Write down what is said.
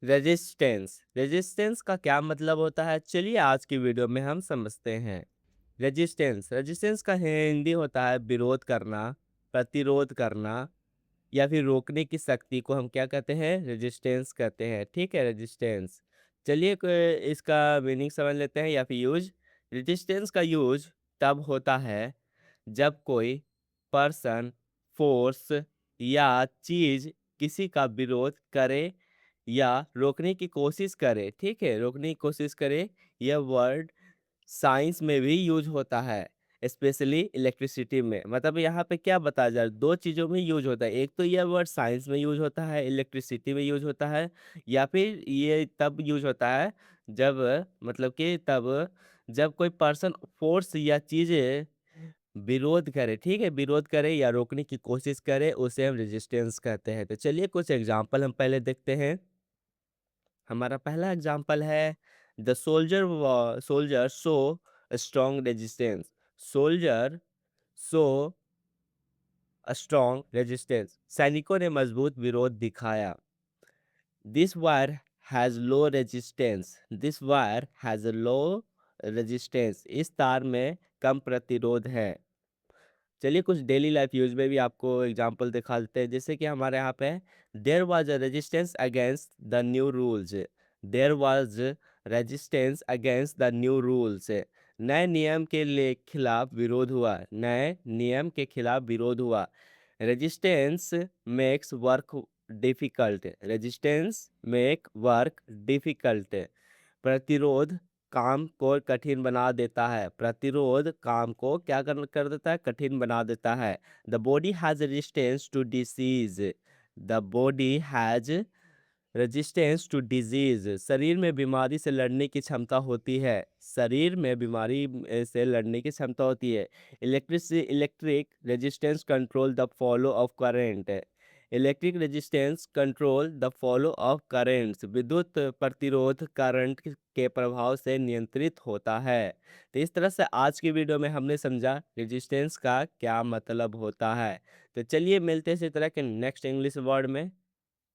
Resistance resistance का क्या मतलब होता है, चलिए आज की वीडियो में हम समझते हैं। रेजिस्टेंस रेजिस्टेंस का हिंदी होता है विरोध करना, प्रतिरोध करना, या फिर रोकने की शक्ति को हम क्या कहते हैं, रेजिस्टेंस कहते हैं। ठीक है, रेजिस्टेंस। चलिए इसका मीनिंग समझ लेते हैं या फिर यूज। रेजिस्टेंस का यूज तब होता है जब कोई पर्सन, फोर्स या चीज किसी का विरोध करे या रोकने की कोशिश करे। ठीक है, रोकने की कोशिश करे। यह वर्ड साइंस में भी यूज होता है, स्पेशली इलेक्ट्रिसिटी में। मतलब यहाँ पे क्या बताया जाए, दो चीज़ों में यूज होता है। एक तो यह वर्ड साइंस में यूज होता है, इलेक्ट्रिसिटी में यूज होता है, या फिर ये तब यूज होता है जब, मतलब कि तब जब कोई पर्सन, फोर्स या चीज़ें विरोध करे। ठीक है, विरोध करे या रोकने की कोशिश करे, उसे हम रेजिस्टेंस कहते हैं। तो चलिए कुछ एग्जांपल हम पहले देखते हैं। हमारा पहला एग्जाम्पल है, the soldier show strong resistance. Soldier show strong resistance, सैनिकों ने मजबूत विरोध दिखाया। This wire has low resistance. This wire has low resistance, इस तार में कम प्रतिरोध है। चलिए कुछ डेली लाइफ यूज में भी आपको एग्जांपल दिखा देते हैं। जैसे कि हमारे यहाँ पे, there was a resistance against the new rules. There was resistance against the new rules, नए नियम के लिए खिलाफ विरोध हुआ। नए नियम के खिलाफ विरोध हुआ। Resistance makes work difficult. Resistance make work difficult, प्रतिरोध काम को कठिन बना देता है। प्रतिरोध काम को क्या कर देता है, कठिन बना देता है। The body has resistance to disease. The body has resistance to disease, शरीर में बीमारी से लड़ने की क्षमता होती है। शरीर में बीमारी से लड़ने की क्षमता होती है। Electric resistance control the flow of current. Electric resistance control the flow of currents, विद्युत प्रतिरोध करंट के प्रभाव से नियंत्रित होता है। तो इस तरह से आज की वीडियो में हमने समझा रेजिस्टेंस का क्या मतलब होता है। तो चलिए मिलते हैं इसी तरह के नेक्स्ट इंग्लिश वर्ड में।